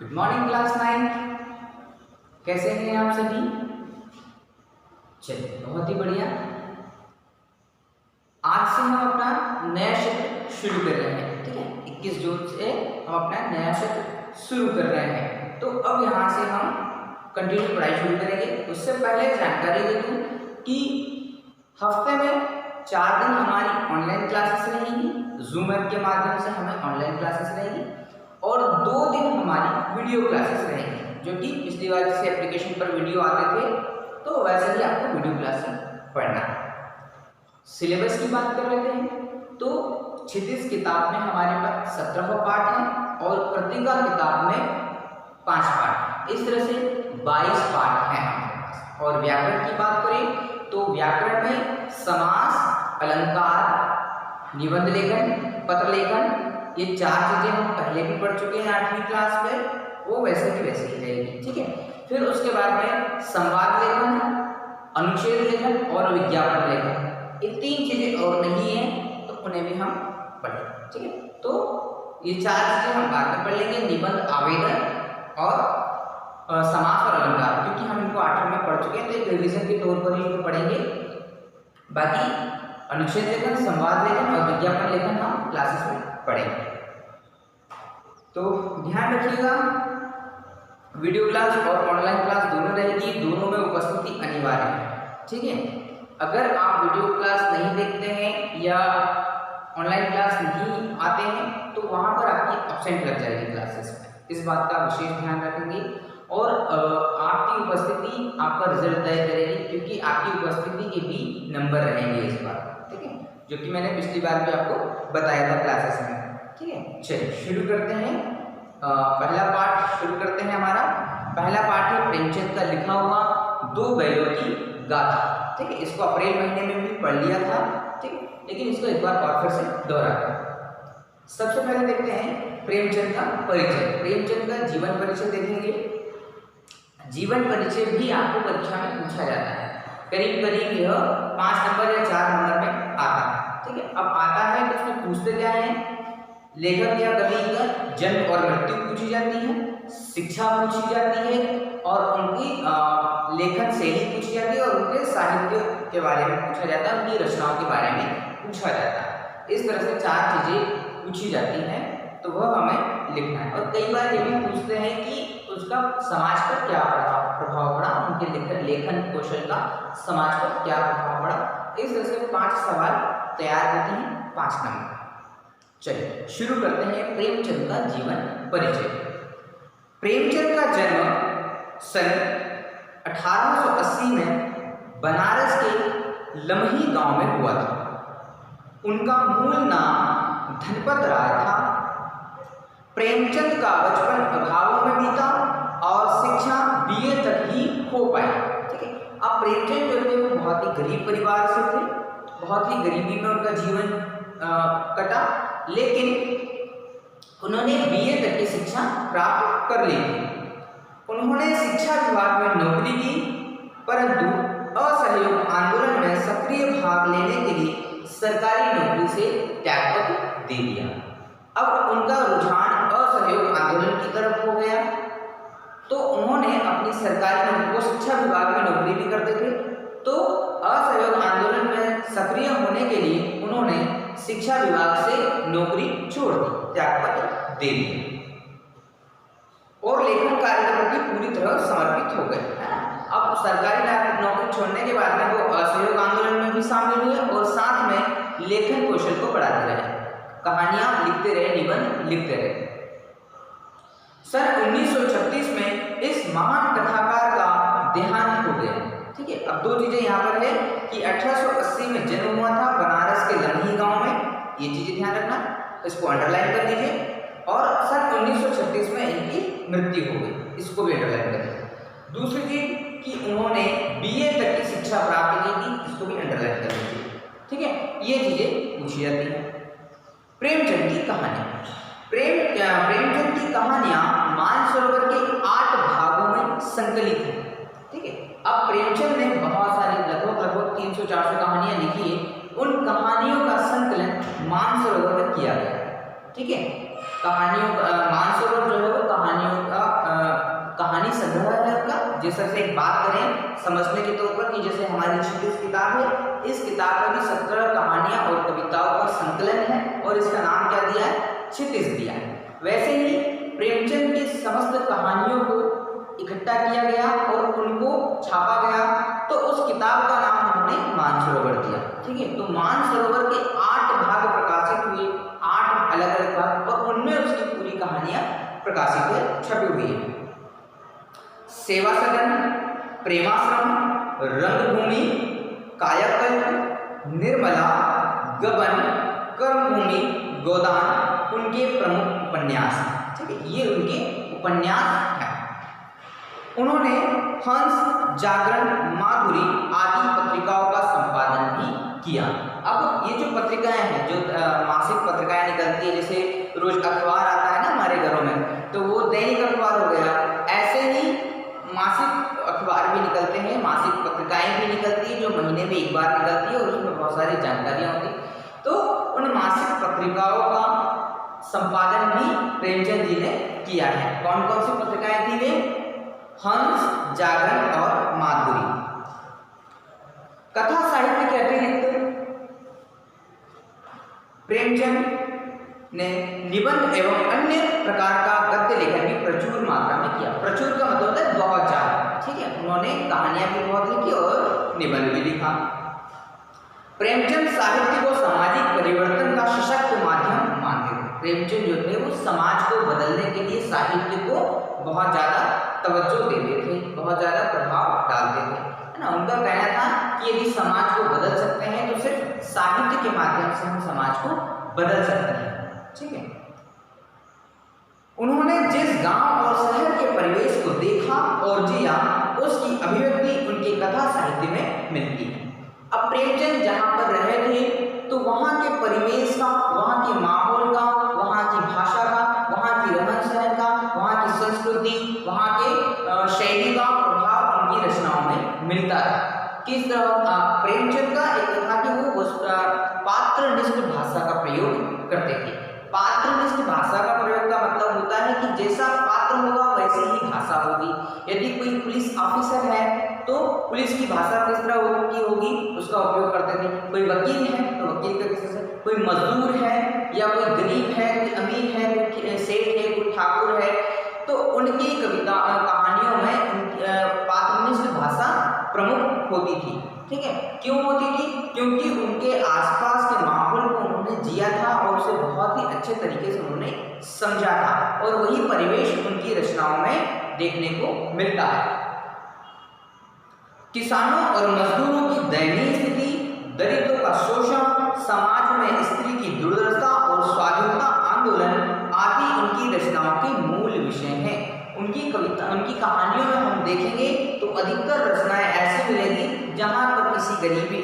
Good morning class 9। कैसे हैं आप सभी? चलिए बहुत ही बढ़िया। आज से हम अपना नया शिफ्ट शुरू कर रहे हैं। ठीक है, 21 जून से हम अपना नया शिफ्ट शुरू कर रहे हैं। तो अब यहाँ से हम कंटिन्यू पढ़ाई शुरू करेंगे। उससे पहले जानकारी दे दूँ कि हफ्ते में 4 दिन हमारी ऑनलाइन क्लासेस रहेंगी, जूम ऐप के माध्यम से हमें ऑनलाइन क्लासेस रहेगी, और 2 दिन हमारी वीडियो क्लासेस रहेंगी, जो कि पिछली बार जैसे एप्लीकेशन पर वीडियो आते थे तो वैसे ही आपको वीडियो क्लासेस पढ़ना है। सिलेबस की बात कर लेते हैं तो क्षितिज किताब में हमारे पास 17वां पाठ है और पत्रिका किताब में 5 पाठ, इस तरह से 22 पाठ हैं हमारे पास। और व्याकरण की बात करें तो व्याकरण में समास, अलंकार, निबंध लेखन, पत्र लेखन, ये 4 चीजें हम पहले भी पढ़ चुके हैं 8वीं क्लास में, वो वैसे ही रहेगी। ठीक है, फिर उसके बाद में संवाद लेखन, अनुच्छेद लेखन और विज्ञापन लेखन, ये 3 चीजें और नहीं है तो उन्हें भी हम पढ़ेंगे। ठीक है, तो ये 4 चीजें हम बाद में पढ़ लेंगे, निबंध, आवेदन और समास और अलंकार, क्योंकि हम इनको 8वीं में पढ़ चुके हैं तो एक रिवीजन के तौर पर ही इनको पढ़ेंगे। बाकी अनुच्छेद लेखन, संवाद लेखन और विज्ञापन लेखन हम क्लासेस में पढ़ेंगे। तो ध्यान रखिएगा, वीडियो क्लास और ऑनलाइन क्लास दोनों रहेगी, दोनों में उपस्थिति अनिवार्य है। ठीक है, अगर आप वीडियो क्लास नहीं देखते हैं या ऑनलाइन क्लास नहीं आते हैं तो वहाँ पर आपकी एब्सेंट लग जाएगी क्लासेस में, इस बात का विशेष ध्यान रखेंगे। और आपकी उपस्थिति आपका रिजल्ट तय करेगी, क्योंकि आपकी उपस्थिति के भी नंबर रहेंगे इस बार। ठीक है, जो कि मैंने पिछली बार भी आपको बताया था क्लासेस में। ठीक है, चलिए शुरू करते हैं। पहला पाठ शुरू करते हैं। हमारा पहला पाठ है प्रेमचंद का लिखा हुआ 2 बैलों की गाथा। ठीक है, इसको अप्रैल महीने में भी पढ़ लिया था। ठीक है, लेकिन इसको एक बार और फिर से दोहराते हैं। सबसे पहले देखते हैं प्रेमचंद का परिचय। प्रेमचंद का जीवन परिचय देखेंगे। जीवन परिचय भी आपको परीक्षा में पूछा जाता है, करीब करीब यह 5 नंबर या 4 नंबर में आता है। ठीक है, अब आता है तो उसमें पूछते क्या है, लेखक या कवि का जन्म और मृत्यु पूछी जाती है, शिक्षा पूछी जाती है, और उनकी लेखन शैली पूछी जाती है, और उनके साहित्य के बारे में पूछा जाता है, उनकी रचनाओं के बारे में पूछा जाता है। इस तरह से 4 चीजें पूछी जाती हैं, तो वह हमें लिखना है। और कई बार ये भी पूछते हैं कि उसका समाज पर क्या प्रभाव पड़ा, उनके लेखन कौशल का समाज पर क्या प्रभाव पड़ा। इस तरह से 5 सवाल तैयार होते हैं, 5 नंबर। चलिए शुरू करते हैं प्रेमचंद का जीवन परिचय। प्रेमचंद का जन्म सन 1880 में बनारस के लम्ही गांव में हुआ था। उनका मूल नाम धनपत राय था। प्रेमचंद का बचपन गांवों में बीता और शिक्षा BA तक ही हो पाई। ठीक है, अब प्रेमचंद जो थे वो बहुत ही गरीब परिवार से थे, बहुत ही गरीबी में उनका जीवन कटा, लेकिन उन्होंने BA तक की शिक्षा प्राप्त कर ली थी। उन्होंने शिक्षा विभाग में नौकरी की, परंतु असहयोग आंदोलन में सक्रिय भाग लेने के लिए सरकारी नौकरी से त्यागपत्र दे दिया। अब उनका रुझान असहयोग आंदोलन की तरफ हो गया, तो उन्होंने अपनी सरकारी नौकरी, वो शिक्षा विभाग में नौकरी भी करते थे, तो असहयोग आंदोलन में सक्रिय होने के लिए उन्होंने शिक्षा विभाग से नौकरी छोड़ दी, त्यागपत्र दे दिया, और लेखन कार्य के प्रति पूरी तरह समर्पित हो गए। अब सरकारी नौकरी छोड़ने के बाद में वो असहयोग आंदोलन में भी शामिल हुए और साथ में लेखन कौशल को बढ़ाते रहे, कहानियां लिखते रहे, निबंध लिखते रहे। सन 1936 में इस महान कथाकार का देहांत हो गया। ठीक है, अब 2 चीजें यहाँ पर है कि 1880 में जन्म हुआ था बनारस के लम्ही गांव में, ये चीजें ध्यान रखना, इसको अंडरलाइन कर दीजिए, और सन 1936 में इनकी मृत्यु हो गई, इसको भी अंडरलाइन कर दीजिए। दूसरी चीज कि उन्होंने BA तक की शिक्षा प्राप्त की थी, इसको भी अंडरलाइन कर दीजिए। ठीक है, ये चीजें पूछी जाती हैं। प्रेमचंद की कहानी। प्रेमचंद की कहानियां मानसरोवर के 8 भागों में संकलित हैं। ठीक है, अब प्रेमचंद ने बहुत सारी लगभग 300-400 कहानियां लिखी है। उन कहानियों का संकलन मानसरोवर में किया गया। ठीक है, कहानियों का मानसरोवर जो है वो कहानियों का जिस तरह से एक बात करें समझने के तौर पर कि जैसे हमारी क्षितिज किताब है, इस किताब में भी 17 कहानियां और कविताओं का संकलन है और इसका नाम क्या दिया है, क्षितिज दिया है। वैसे ही प्रेमचंद की समस्त कहानियों को इकट्ठा किया गया और उनको छापा गया, तो उस किताब का नाम हमने मानसरोवर दिया। ठीक है, तो मानसरोवर के 8 भाग प्रकाशित हुए, 8 अलग अलग भाग, और उनमें उसकी पूरी कहानियां प्रकाशित है, छपी हुई है। सेवा सदन, प्रेमाश्रम, रंगभूमि, कायाकल्प, निर्मला, गबन, कर्मभूमि, गोदान उनके प्रमुख उपन्यास। ठीक है, ये उनके उपन्यास हैं। उन्होंने हंस, जागरण, माधुरी आदि पत्रिकाओं का संपादन भी किया। अब ये जो पत्रिकाएं हैं, जो मासिक पत्रिकाएं निकलती है, जैसे रोज अखबार आता है ना हमारे घरों में, तो वो दैनिक अखबार हो गया। ऐसे ही मासिक अखबार भी निकलते हैं, मासिक पत्रिकाएं भी निकलती है जो महीने में एक बार निकलती है और उसमें बहुत सारी जानकारियां होती है। तो उन मासिक पत्रिकाओं का संपादन भी प्रेमचंद जी ने किया है। कौन कौन सी पत्रिकाएं थी वे? हंस, जागरण और माधुरी। कथा साहित्य के अतिरिक्त प्रेमचंद ने निबंध एवं अन्य प्रकार का गद्य लेखन भी प्रचुर मात्रा में किया। प्रचुर का मतलब होता है बहुत ज्यादा। ठीक है, उन्होंने कहानियां भी बहुत लिखी और निबंध भी लिखा। प्रेमचंद साहित्य को सामाजिक परिवर्तन का सशक्त माध्यम मानते थे। प्रेमचंद जो थे वो समाज को बदलने के लिए साहित्य को बहुत ज्यादा तवज्जो देते थे, बहुत ज्यादा प्रभाव डालते थे, है ना। उनका कहना था कि यदि समाज को बदल सकते हैं तो सिर्फ साहित्य के माध्यम से हम समाज को बदल सकते हैं। ठीक है, उन्होंने जिस गांव और शहर के परिवेश को देखा और जिया, उसकी अभिव्यक्ति उनके कथा साहित्य में मिलती है। अब प्रेमचंद जहां पर रहे थे तो वहां के परिवेश का, वहां के माहौल का, वहां की भाषा का, वहां की रहन सहन का, वहां की संस्कृति, वहां के शैली का प्रभाव उनकी रचनाओं में मिलता है। किस तरह प्रेमचंद का एक था कि वो पात्रनिष्ठ भाषा का प्रयोग करते थे। पात्रनिष्ठ भाषा का प्रयोग का मतलब होता है कि जैसा पात्र होगा वैसे ही भाषा होगी। यदि कोई पुलिस ऑफिसर है तो पुलिस की भाषा किस तरह की होगी उसका उपयोग करते थे। कोई वकील है तो वकील का किस तरह से, कोई मजदूर है या कोई गरीब है, कोई अमीर है, कोई सेठ है, कोई ठाकुर है, तो उनकी कविता कहानियों में पात्रनिष्ठ भाषा प्रमुख होती थी। ठीक है, क्यों होती थी? क्योंकि उनके आसपास के माहौल को उन्होंने जिया था और उसे बहुत ही अच्छे तरीके से उन्होंने समझा था, और वही परिवेश उनकी रचनाओं में देखने को मिलता है। किसानों और मजदूरों की दयनीय स्थिति, दरिद्रों का शोषण, समाज में स्त्री की दुर्दशा और स्वाधीनता आंदोलन आदि उनकी रचनाओं के मूल विषय हैं। उनकी उनकी कहानियों में हम देखेंगे तो अधिकतर रचनाएं ऐसी मिलेगी जहां पर किसी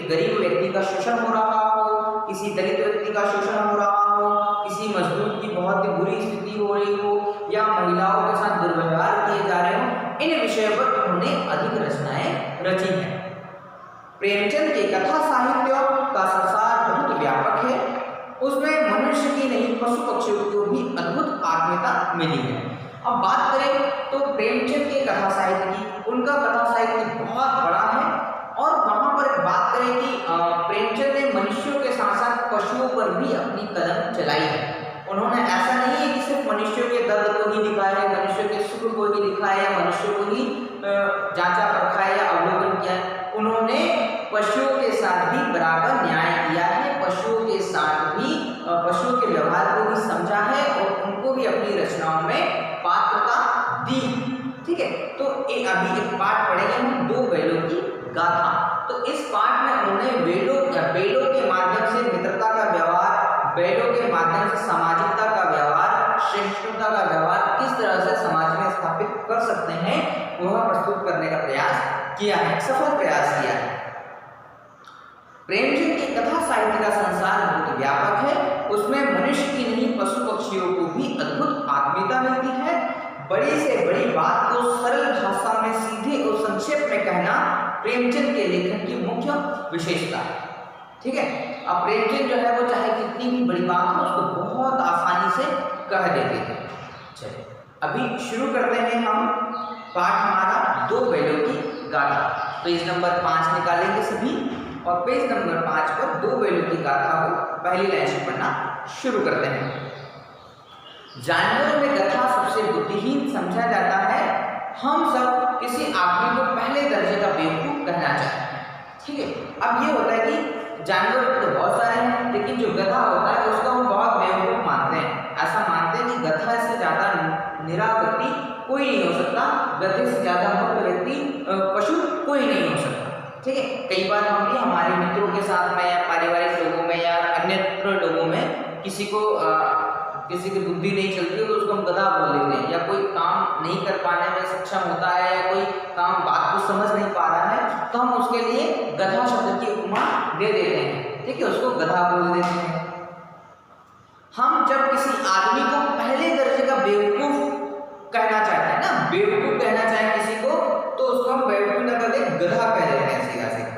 गरीब व्यक्ति का शोषण हो रहा हो, किसी दलित व्यक्ति का शोषण हो रहा हो, किसी मजदूर की बहुत ही बुरी स्थिति हो रही हो, या महिलाओं के साथ दुर्व्यवहार किए जा रहे हो। इन विषयों पर उन्होंने अधिक रचनाएं रची हैं। प्रेमचंद के कथा साहित्य का संसार बहुत व्यापक है। उसमें मनुष्य की नहीं पशु पक्षियों को भी अद्भुत आत्मीयता मिली है। अब बात करें तो प्रेमचंद के कथा साहित्य की, उनका कथा साहित्य बहुत बड़ा है, और वहां पर बात करें कि प्रेमचंद ने मनुष्यों के साथ साथ पशुओं पर भी अपनी कलम चलाई है। उन्होंने ऐसा नहीं है कि सिर्फ मनुष्यों के दर्द को ही लिखा है, मनुष्यों के सुख को ही लिखा है, या मनुष्यों को ही जांचा परखा है या अवलोकन किया है। उन्होंने पशुओं के साथ भी बराबर न्याय किया है, पशुओं के साथ भी पशुओं के व्यवहार को भी समझा है और उनको भी अपनी रचनाओं में पात्रता दी। ठीक है, तो अभी एक पाठ पढ़ेंगे हम, 2 बैलों की गाथा। तो इस पाठ में उन्होंने बैलों के माध्यम से मित्रता का व्यवहार, बैलों के माध्यम से सामाजिकता का व्यवहार, श्रेष्ठता का व्यवहार किस तरह से समाज में स्थापित कर सकते हैं वह प्रस्तुत करने का प्रयास किया है, सफल प्रयास किया है। प्रेमचंद की कथा साहित्य का संसार बहुत व्यापक है। उसमें मनुष्य की नहीं पशु पक्षियों को भी अद्भुत आत्मीयता मिलती है। बड़ी से बड़ी बात को सरल भाषा में सीधे और संक्षेप में कहना प्रेमचंद के लेखन की मुख्य विशेषता है। ठीक है, अब प्रेमचंद जो है वो चाहे कितनी भी बड़ी बात हो उसको बहुत आसानी से कह देते थे। चलिए अभी शुरू करते हैं हम पाठ हमारा 2 बैलों की गाथा। पेज नंबर 5 निकालेंगे सभी और पेज नंबर 5 पर 2 बैलों की गाथा को पहली लाइन से पढ़ना शुरू करते हैं। जानवरों में गधा सबसे बुद्धिहीन समझा जाता है। हम सब किसी आदमी को पहले दर्जे का बेवकूफ कहना चाहते हैं। ठीक है, अब ये होता है कि जानवर तो बहुत सारे हैं, लेकिन जो गधा होता है उसको हम बहुत बेवकूफ मानते हैं। ऐसा मानते हैं कि गधा से ज्यादा निरा व्यक्ति कोई नहीं हो सकता, गधे से ज्यादा मूर्ख व्यक्ति पशु कोई नहीं हो सकता। ठीक है, कई बार हम भी हमारे मित्रों के साथ में या पारिवारिक लोगों में या अन्यत्र लोगों में किसी की बुद्धि नहीं चलती है तो उसको हम गधा बोल देते हैं, या कोई काम नहीं कर पाने में सक्षम होता है या कोई काम बात को समझ नहीं पा रहा है तो हम उसके लिए गधा शब्द की उपमा दे देते हैं। ठीक है, उसको गधा बोल देते हैं। हम जब किसी आदमी को पहले दर्जे का बेवकूफ कहना चाहते हैं ना, बेवकूफ कहना चाहे किसी को तो उसको हम बेवकूफ न करके गधा कह देते हैं सीधा सीधा,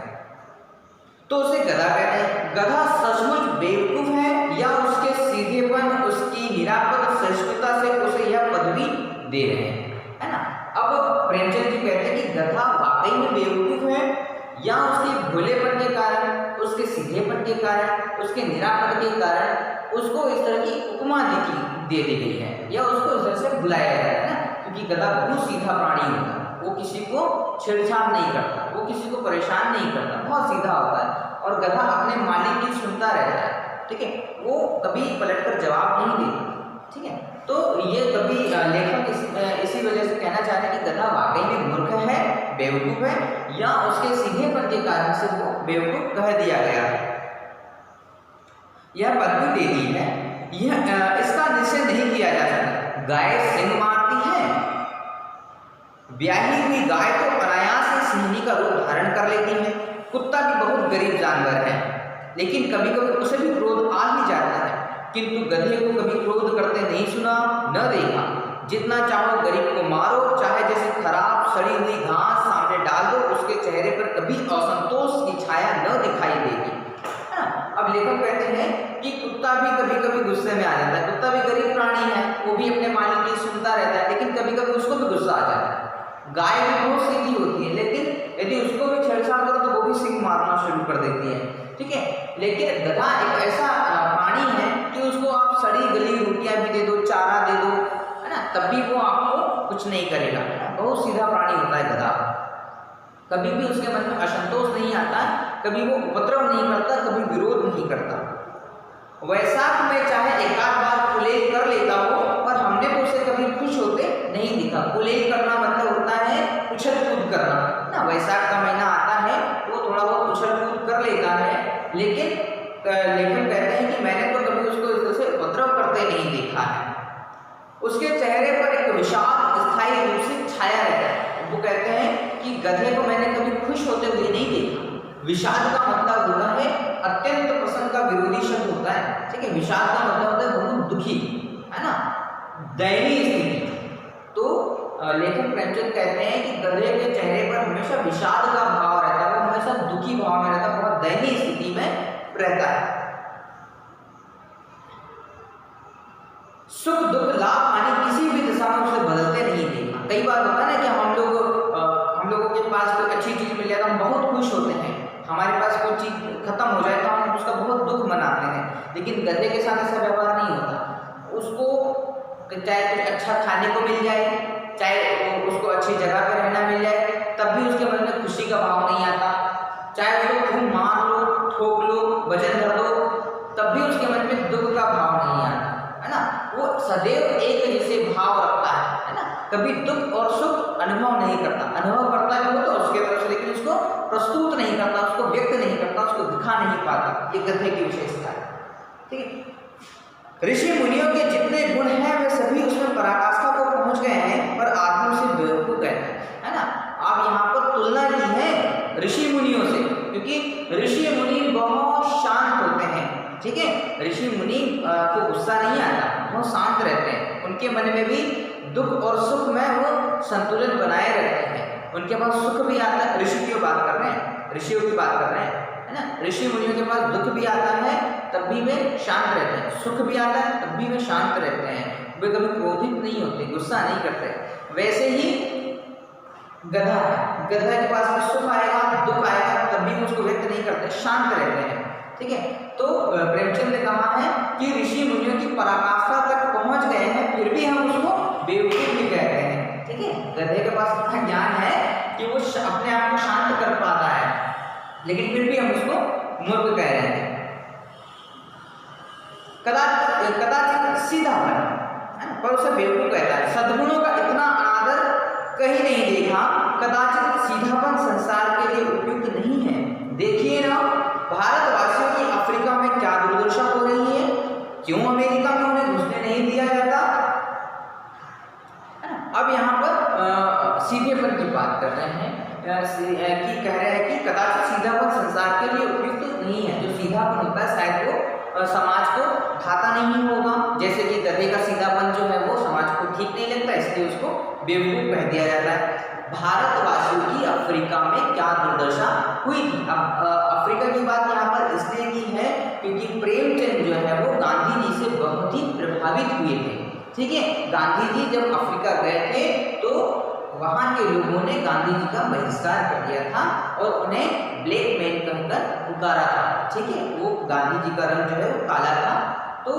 तो उसे गधा कहते हैं। गधा सचमुच बेवकूफ है या उसके सीधेपन, उसकी निरापद सहिष्णुता से उसे यह पदवी दे रहे हैं, है ना। अब प्रेमचंद जी कहते हैं कि गधा वाकई में बेवकूफ है या उसके भोलेपन के कारण, उसके सीधेपन के कारण, उसके निरापद के कारण उसको इस तरह की उपमा दे दी गई है या उसको इस तरह से बुलाया जाता है ना, क्योंकि गधा बहुत सीधा प्राणी होता है, वो किसी को छेड़छाड़ नहीं करता, वो किसी को परेशान नहीं करता, बहुत सीधा होता है और गधा अपने मालिक की सुनता रहता है। ठीक है, वो कभी पलटकर जवाब नहीं देता। ठीक है, तो ये कभी लेखक इसी वजह से कहना चाहते हैं कि गधा वाकई में मूर्ख है, बेवकूफ है या उसके सीधेपन के कारण से वो बेवकूफ कह दिया गया है, यह पदवी दे दी है। यह इसका निश्चय नहीं किया जा सकता। गाय सिंह मारती है, ब्याही हुई गाय तो अनायास ही सिंहनी का रूप धारण कर लेती है। कुत्ता भी बहुत गरीब जानवर है, लेकिन कभी कभी उसे भी क्रोध आ ही जाता है, किंतु गधे को कभी क्रोध करते नहीं सुना न देखा। जितना चाहो गरीब को मारो, चाहे जैसे खराब सड़ी हुई घास सामने डाल दो, उसके चेहरे पर कभी असंतोष की छाया न दिखाई देगी। अब लेखक कहते हैं कि कुत्ता भी कभी कभी गुस्से में आ जाता है। कुत्ता भी गरीब प्राणी है, वो भी अपने मालिक की सुनता रहता है, लेकिन कभी कभी उसको भी गुस्सा आ जाता है। गाय भी बहुत सीधी होती है, लेकिन यदि उसको भी छेड़छाड़ करो तो वो भी सिंह मारना शुरू कर देती है। ठीक है, लेकिन गधा एक ऐसा प्राणी है कि उसको आप सड़ी गली रोटियां भी दे दो, चारा दे दो, है ना, तब भी वो आपको कुछ नहीं करेगा। बहुत सीधा प्राणी होता है गधा, कभी भी उसके मन में असंतोष नहीं आता, कभी वो उपद्रव नहीं करता, कभी विरोध नहीं करता। वैशाख में चाहे एकाध बार कुलेल कर लेता हो, पर हमने तो उसे कभी खुश होते नहीं दिखा। कुलेल करना मतलब होता है उछल कूद करना ना। वैशाख का महीना आता है वो थोड़ा बहुत उछल कूद कर लेता है, लेकिन लेखक कहते हैं कि मैंने तो कभी उसको इस तरह से उपद्रव करते नहीं देखा है। उसके चेहरे पर एक विषाद स्थायी रूप से छाया रहता है। वो कहते हैं कि गधे को मैंने कभी खुश होते हुए नहीं देखा। विषाद का मतलब होता है अत्यंत प्रसन्न का विरोधी शब्द होता है। ठीक है, विषाद का मतलब होता है बहुत दुखी, है ना, दयनीय स्थिति। तो लेखक प्रेमचंद कहते हैं कि गधे के चेहरे पर हमेशा विषाद का भाव रहता है, वो हमेशा दुखी भाव में रहता है, बहुत दयनीय स्थिति में रहता है। सुख दुख लाभ हानि किसी भी दिशा में उसे बदलते नहीं देखा। कई बार होता है ना कि हम लोगों के पास कोई अच्छी चीज मिल जाए तो हम बहुत खुश होते हैं, हमारे पास कोई चीज खत्म हो जाए तो हम उसका बहुत दुख मनाते हैं। लेकिन गधे के साथ ऐसा व्यवहार नहीं होता। उसको चाहे कुछ अच्छा खाने को मिल जाए, चाहे उसको अच्छी जगह पर रहना मिल जाए, तब भी उसके मन में खुशी का भाव नहीं आता। चाहे उसको खूब मार लो, ठोक लो, वजन धर दो, तब भी उसके मन में दुख का भाव नहीं आता, है ना। वो सदैव एक जैसे भाव रखता है ना, कभी दुख और सुख अनुभव नहीं करता। अनुभव करता है वो तो उसके तरफ से, लेकिन उसको प्रस्तुत नहीं करता, उसको व्यक्त नहीं करता, उसको दिखा नहीं पाता। ये गधे की विशेषता है। ठीक है, ऋषि मुनियों के जितने गुण हैं वे सभी उसमें पराकाष्ठा को पहुंच गए हैं, पर आदमी उसे बेवकूफ कहते हैं, है ना। आप यहाँ पर तुलना की है ऋषि मुनियों से, क्योंकि ऋषि मुनि बहुत शांत होते हैं। ठीक है, ऋषि मुनि को गुस्सा नहीं आता, बहुत शांत रहते हैं। उनके मन में भी दुख और सुख में वो संतुलन बनाए रहते हैं। उनके पास सुख भी आता है, ऋषि की बात कर रहे हैं, ऋषियों की बात कर रहे हैं, है ना। ऋषि मुनियों के पास दुख भी आता है तब भी वे शांत रहते हैं, सुख भी आता है तब भी वे शांत रहते हैं। वे कभी क्रोधित नहीं होते, गुस्सा नहीं करते। वैसे ही गधा है, गधा के पास में सुख आएगा दुख आएगा तब भी उसको व्यक्त नहीं करते, शांत रहते हैं। ठीक है, तो प्रेमचंद ने कहा है कि ऋषि मुनियों की पराकाष्ठा तक पहुंच गए हैं फिर भी हम उसको बेवकूफ भी कहते हैं। ठीक है, गधे के पास इतना ज्ञान है कि वो अपने आप को शांत कर पाता है, लेकिन फिर भी हम उसको मूर्ख कह रहे हैं। कदाचित सीधापन पर उसे बेवकूफ कहता है। सद्गुणों का इतना अनादर कहीं नहीं देखा, कदाचित सीधापन संसार के लिए उपयुक्त नहीं है। देखिए ना, भारतवासियों की अफ्रीका में क्या दुर्दशा हो रही है, क्यों अमेरिका में उन्हें घुसने नहीं दिया जाता। अब यहाँ पर सीधेपन की बात कर रहे हैं कि कह रहे हैं कि कदाचित सीधापन संसार के लिए उपयुक्त नहीं है। जो सीधापन होता है शायद वो समाज को खाता नहीं होगा, जैसे कि गधे का सीधापन जो है वो समाज को ठीक नहीं लगता, इसलिए उसको बेवकूफ कह दिया जाता है। भारतवासियों की अफ्रीका में क्या दुर्दशा हुई थी। अब अफ्रीका की बात यहाँ पर इसलिए की है क्योंकि प्रेमचंद जो है वो गांधी जी से बहुत ही प्रभावित हुए थे। ठीक है, गांधी जी जब अफ्रीका गए थे तो वहाँ के लोगों ने गांधी जी का बहिष्कार कर दिया था और उन्हें ब्लैक मैन कहकर पुकारा था। ठीक है, वो गांधी जी का रंग जो है वो काला था, तो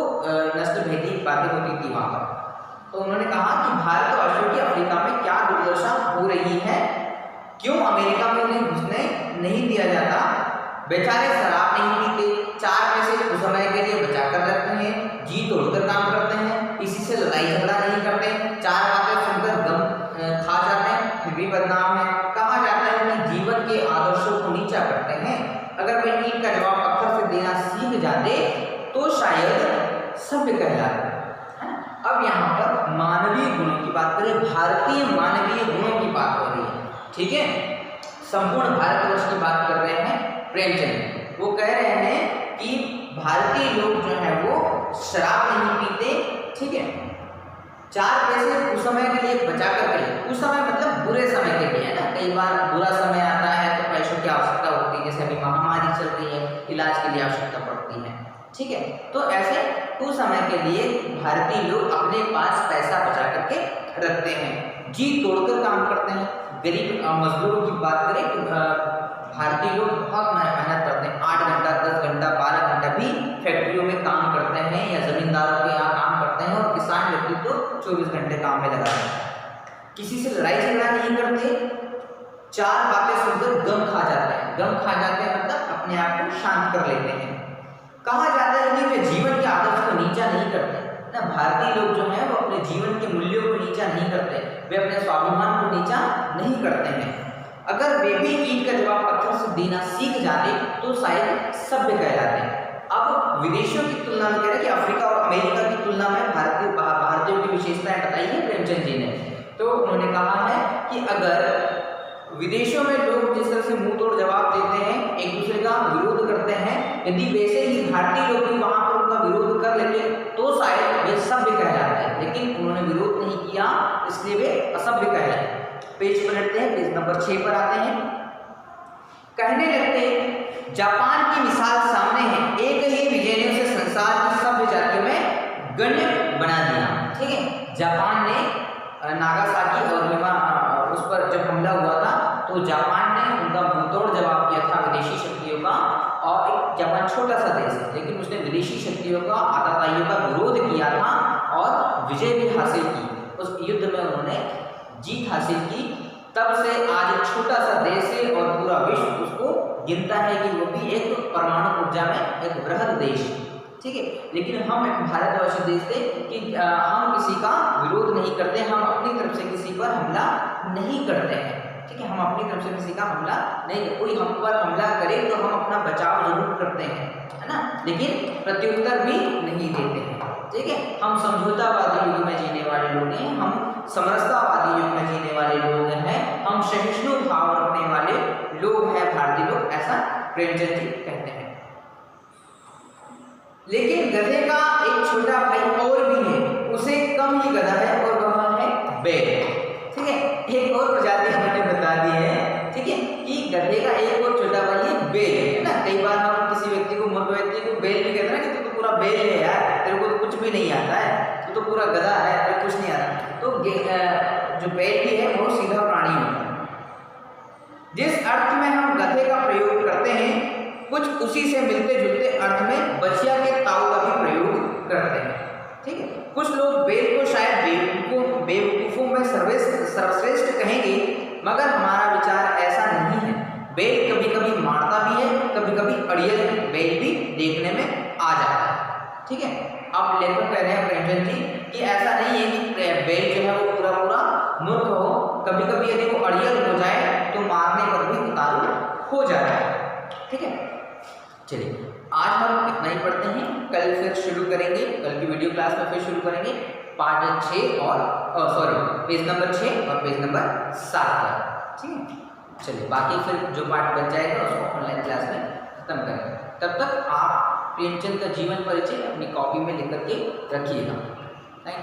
नस्लभेदी बातें होती थी वहाँ पर। तो उन्होंने कहा कि भारतवासियों की अफ्रीका में क्या दुर्दशा हो रही है, क्यों अमेरिका में उन्हें घुसने नहीं दिया जाता। बेचारे शराब नहीं पीते, 4 पैसे कुछ समय के लिए बचा कर रखते हैं, जी तोड़कर काम करते हैं, किसी से लड़ाई झगड़ा नहीं करते, 4 बातें सुनकर गम खा जाते हैं फिर भी बदनाम है। कहा जाता है कि जीवन के आदर्शों को नीचा करते हैं। अगर वे ईंट का जवाब पत्थर से देना सीख जाते तो शायद सभ्य कहलाते। अब यहाँ पर मानवीय गुणों की बात करें, भारतीय मानवीय गुणों की बात हो रही है। ठीक है, संपूर्ण भारतवर्ष की बात कर रहे हैं प्रेमचंद। वो कह रहे हैं कि भारतीय लोग जो है वो शराब नहीं पीते। ठीक है, 4 पैसे उस समय के लिए बचा कर के, उस समय मतलब बुरे समय के लिए है ना, कई बार बुरा समय आता है तो पैसों की आवश्यकता होती है, जैसे अभी महामारी चल रही है, इलाज के लिए आवश्यकता पड़ती है। ठीक है, तो ऐसे उस समय के लिए भारतीय लोग अपने पास पैसा बचा करके रखते हैं, जी तोड़कर काम करते हैं। गरीब मजदूरों की बात करें तो भारतीय लोग बहुत मेहनत करते हैं, 8 घंटा 10 घंटा 12 घंटा भी फैक्ट्रियों में काम करते हैं या जमींदारों के यहाँ काम करते हैं, और किसान व्यक्ति तो 24 घंटे काम में लगा है। किसी से लड़ाई झगड़ा नहीं करते, 4 बातें सुनकर गम खा जाते हैं। गम खा जाते हैं मतलब अपने आप को शांत कर लेते हैं। कहा जाता है कि वे जीवन के आदर्श को नीचा नहीं करते ना। भारतीय लोग जो हैं वो अपने जीवन के मूल्यों को नीचा नहीं करते, वे अपने स्वाभिमान को नीचा नहीं करते हैं। अगर वे भी ईंट का जवाब पत्थर से देना सीख जाते तो शायद सभ्य कहलाते। अब विदेशों की तुलना में कह रहे हैं कि अफ्रीका और अमेरिका की तुलना में भारतीयों की विशेषताएं बताई है प्रेमचंद जी ने। तो उन्होंने कहा है कि अगर विदेशों में लोग जिस तरह से मुंह तोड़ जवाब देते हैं, एक दूसरे का विरोध करते हैं, यदि वैसे ही भारतीय लोग भी वहां पर उनका विरोध कर लेते तो शायद वे सभ्य कहलाते हैं, लेकिन उन्होंने विरोध नहीं किया इसलिए वे असभ्य कहलाते। पेज पलटते हैं, पेज नंबर 6 पर आते हैं। कहने लगते जापान की मिसाल सामने है, एक ही विजय ने उसे संसार की सभ्य जातियों में गण्य बना दिया। ठीक है, जापान ने नागासाकी और हिरोशिमा उस पर जब हमला हुआ था तो जापान ने उनका मुंहतोड़ जवाब दिया था विदेशी शक्तियों का, और एक जापान छोटा सा देश है लेकिन उसने विदेशी शक्तियों का आतताइयों का विरोध किया था और विजय भी हासिल की। उस युद्ध में उन्होंने जीत हासिल की। तब से आज छोटा सा देश है और पूरा विश्व उसको गिनता है कि वो भी एक परमाणु ऊर्जा में एक वृहद देश है। ठीक है, लेकिन हम एक भारतवर्ष देश से कि हम किसी का विरोध नहीं करते, हम अपनी तरफ से किसी पर हमला नहीं करते हैं। ठीक है, हम अपनी तरफ से किसी का हमला नहीं, कोई हम पर हमला करे तो हम अपना बचाव जरूर करते हैं, है ना, लेकिन प्रत्युत्तर भी नहीं देते हैं। ठीक है, हम समझौतावादी युग में जीने वाले लोग हैं, हम समरसतावादी युग में जीने वाले लोग हैं, हम सहिष्णु भाव रखने वाले लोग हैं भारतीय लोग, ऐसा प्रेमचंद जी कहते हैं। लेकिन गधे का एक छोटा भाई और भी है, उसे कम ही गधा है और वह है बैल। ठीक है, एक और प्रजाति हमने बता दी है। ठीक है, कि गधे का एक और छोटा भाई है बैल, है ना। कई बार हम किसी व्यक्ति को मूर्ख व्यक्ति को बैल भी कहते हैं कि तू तो पूरा बैल है यार, तेरे को तो कुछ भी नहीं आता है, तू तो पूरा गधा है, तेरे कुछ नहीं आता। तो जो बैल भी है बहुत सीधा प्राणी होता है, जिस अर्थ में हम गधे का प्रयोग करते हैं कुछ उसी से मिलते जुलते अर्थ में बछिया के ताऊ का भी प्रयोग करते हैं। ठीक है, कुछ लोग बैल को शायद बेवकूफों में सर्वश्रेष्ठ कहेंगे, मगर हमारा विचार ऐसा नहीं है। बैल कभी कभी मारता भी है, कभी कभी अड़ियल बैल भी देखने में आ जाता है। ठीक है, अब लेखक कह रहे हैं प्रेमचंद जी कि ऐसा नहीं है कि बैल जो है वो पूरा पूरा मूर्ख हो, कभी कभी यदि वो अड़ियल हो जाए तो मारने पर भी उतारू हो जाता है। ठीक है, चलिए आज हम इतना ही पढ़ते हैं, कल फिर शुरू करेंगे, कल की वीडियो क्लास में फिर शुरू करेंगे पार्ट 6 और पेज नंबर 6 और पेज नंबर 7 का। ठीक है, चलिए बाकी फिर जो पार्ट बच जाएगा उसको ऑनलाइन क्लास में खत्म करेंगे। तब तक आप प्रेमचंद का जीवन परिचय अपनी कॉपी में लिख करके रखिएगा। Thank you.